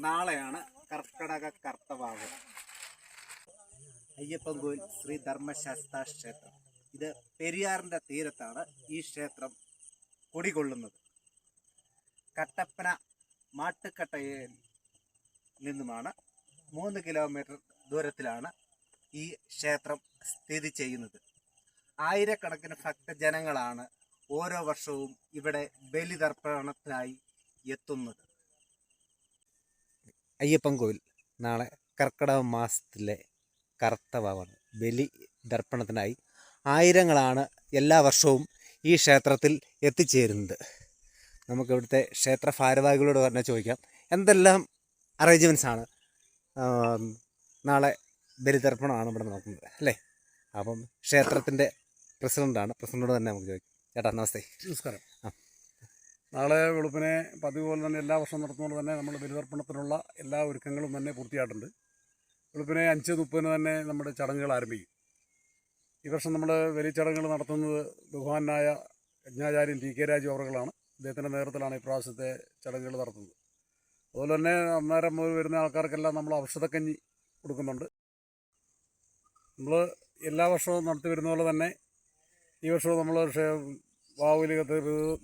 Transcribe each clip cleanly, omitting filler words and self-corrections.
നാളെയാണ് കർക്കടക കർത്തവാവ്. അയ്യപ്പൻകോവിൽ ശ്രീ ധർമ്മശാസ്താ ക്ഷേത്രം. ഇത് പെരിയാറിൻ്റെ തീരത്താണ് ഈ ക്ഷേത്രം കുടികൊള്ളുന്നത്. കട്ടപ്പന മാട്ടുക്കട്ടയിൽ നിന്നുമാണ് 3 കിലോമീറ്റർ ദൂരത്തിലാണ് ഈ ക്ഷേത്രം സ്ഥിതി ചെയ്യുന്നത്. ആയിരക്കണക്കിന് ഭക്തജനങ്ങളാണ് ഓരോ വർഷവും ഇവിടെ ബലിതർപ്പണത്തിനായി എത്തുന്നത്. അയ്യപ്പൻകോവിൽ നാളെ കർക്കിടക മാസത്തിലെ കർത്തവാവാണ്. ബലി ദർപ്പണത്തിനായി ആയിരങ്ങളാണ് എല്ലാ വർഷവും ഈ ക്ഷേത്രത്തിൽ എത്തിച്ചേരുന്നത്. നമുക്ക് ഇവിടുത്തെ ക്ഷേത്ര ഭാരവാഹികളോട് തന്നെ ചോദിക്കാം എന്തെല്ലാം അറേഞ്ച്മെൻറ്റ്സ് ആണ് നാളെ ബലിതർപ്പണമാണ് ഇവിടെ നോക്കുന്നത് അല്ലേ. അപ്പം ക്ഷേത്രത്തിൻ്റെ പ്രസിഡൻ്റോട് തന്നെ നമുക്ക് ചോദിക്കാം. ചേട്ടാ നമസ്തേ. നമസ്കാരം. നാളെ വെളുപ്പിനെ പതിവ് പോലെ തന്നെ എല്ലാ വർഷവും നടത്തുന്നത് തന്നെ നമ്മൾ ബലിതർപ്പണത്തിനുള്ള എല്ലാ ഒരുക്കങ്ങളും തന്നെ പൂർത്തിയായിട്ടുണ്ട്. വെളുപ്പിനെ 5:30 തന്നെ നമ്മുടെ ചടങ്ങുകൾ ആരംഭിക്കും. ഈ വർഷം നമ്മൾ വലിയ ചടങ്ങുകൾ നടത്തുന്നത് ബഹുമാനായ യജ്ഞാചാര്യൻ ടി കെ രാജു അവറുകളാണ്. അദ്ദേഹത്തിൻ്റെ നേതൃത്വത്തിലാണ് ഇപ്രാവശ്യത്തെ ചടങ്ങുകൾ നടത്തുന്നത്. അതുപോലെ തന്നെ അന്നേരം വരുന്ന ആൾക്കാർക്കെല്ലാം നമ്മൾ ഔഷധക്കഞ്ഞി കൊടുക്കുന്നുണ്ട്. നമ്മൾ എല്ലാ വർഷവും നടത്തി വരുന്ന പോലെ തന്നെ ഈ വർഷവും നമ്മൾ വാവുലി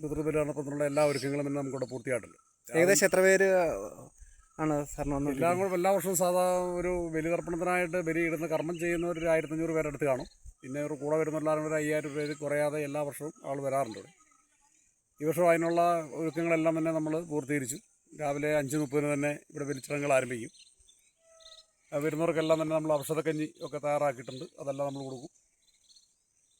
പിതൃബലിതർപ്പണത്തിനുള്ള എല്ലാ ഒരുക്കങ്ങളും തന്നെ നമുക്കിവിടെ പൂർത്തിയായിട്ടുണ്ട്. ഏകദേശം എത്ര പേര് ആണ് സാറിന് എല്ലാ വർഷവും സാധാ ഒരു ബലിതർപ്പണത്തിനായിട്ട് ബലി ഇടുന്ന കർമ്മം ചെയ്യുന്നവർ 1500 പേരെടുത്ത് കാണും. പിന്നെ ഒരു കൂടെ വരുന്ന എല്ലാവരും ഒരു 5000 പേര് കുറയാതെ എല്ലാ വർഷവും ആൾ വരാറുണ്ട് ഇവിടെ. ഈ വർഷം അതിനുള്ള ഒരുക്കങ്ങളെല്ലാം തന്നെ നമ്മൾ പൂർത്തീകരിച്ചു. രാവിലെ 5:30 തന്നെ ഇവിടെ ബലിച്ചടങ്ങുകൾ ആരംഭിക്കും. വരുന്നവർക്കെല്ലാം തന്നെ നമ്മൾ ഔഷധക്കഞ്ഞി ഒക്കെ തയ്യാറാക്കിയിട്ടുണ്ട്. അതെല്ലാം നമ്മൾ കൊടുക്കും.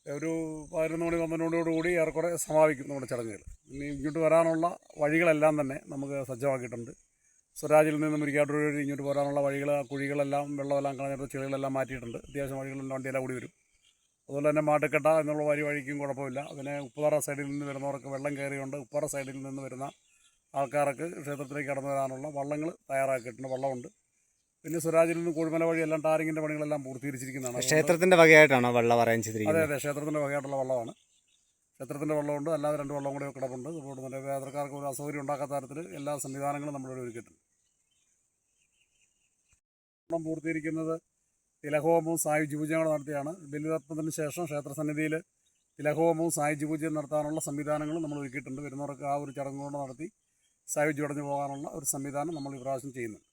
ഒരു 11 മണി 12 കൂടി ഏറെക്കുറെ സമാപിക്കും നമ്മുടെ ചടങ്ങുകൾ. ഇനി ഇങ്ങോട്ട് വരാനുള്ള വഴികളെല്ലാം തന്നെ നമുക്ക് സജ്ജമാക്കിയിട്ടുണ്ട്. സ്വരാജിൽ നിന്ന് മുരിക്കാട്ടൂർ വഴി ഇങ്ങോട്ട് പോരാനുള്ള വഴികൾ, കുഴികളെല്ലാം വെള്ളമെല്ലാം കളഞ്ഞിട്ട് ചെളികളെല്ലാം മാറ്റിയിട്ടുണ്ട്. അത്യാവശ്യം വഴികളെല്ലാം വണ്ടിയെല്ലാം കൂടി വരും. അതുപോലെ തന്നെ മാട്ടുക്കട്ട എന്നുള്ള വഴിക്കും കുഴപ്പമില്ല. പിന്നെ ഉപ്പുതറ സൈഡിൽ നിന്ന് വരുന്നവർക്ക് വെള്ളം കയറിയുണ്ട്. ഉപ്പുതറ സൈഡിൽ നിന്ന് വരുന്ന ആൾക്കാർക്ക് ക്ഷേത്രത്തിലേക്ക് കടന്നു വരാനുള്ള വള്ളങ്ങൾ തയ്യാറാക്കിയിട്ടുണ്ട്. വള്ളമുണ്ട്. പിന്നെ സ്വരാജിൽ നിന്ന് കോഴിമല വഴി എല്ലാം ടാറിങ്ങിൻ്റെ പണികളെല്ലാം പൂർത്തീകരിച്ചിരിക്കുന്നതാണ്. ക്ഷേത്രത്തിൻ്റെ വകയായിട്ടാണോ വെള്ളം അറേഞ്ച് ചെയ്തിരിക്കുന്നത്? അതെ, ക്ഷേത്രത്തിൻ്റെ വകയായിട്ടുള്ള വള്ളമാണ്. ക്ഷേത്രത്തിൻ്റെ വെള്ളമുണ്ട്, അല്ലാതെ 2 വള്ളം കൂടെ കിടപ്പുണ്ട്. അതുകൊണ്ട് തന്നെ യാത്രക്കാർക്ക് ഒരു അസൗകര്യം ഉണ്ടാക്കാത്ത തരത്തിൽ എല്ലാ സംവിധാനങ്ങളും നമ്മളിവിടെ ഒരുക്കിയിട്ടുണ്ട്. പൂർത്തീകരിക്കുന്നത് തിലഹോമവും സായുജ്യ പൂജയും നടത്തിയാണ്. ബലിതർപ്പണത്തിന് ശേഷം ക്ഷേത്രസന്നിധിയിൽ തിലഹോമവും സായുജ്യ പൂജയും നടത്താനുള്ള സംവിധാനങ്ങളും നമ്മൾ ഒരുക്കിയിട്ടുണ്ട്. വരുന്നവർക്ക് ആ ഒരു ചടങ്ങുകൊണ്ട് നടത്തി സായുജ്യം അടഞ്ഞു പോകാനുള്ള ഒരു സംവിധാനം നമ്മൾ ഇപ്രാവശ്യം ചെയ്യുന്നുണ്ട്.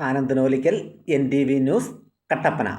ആനന്ദനോലിക്കൽ, NTV ന്യൂസ്, കട്ടപ്പന.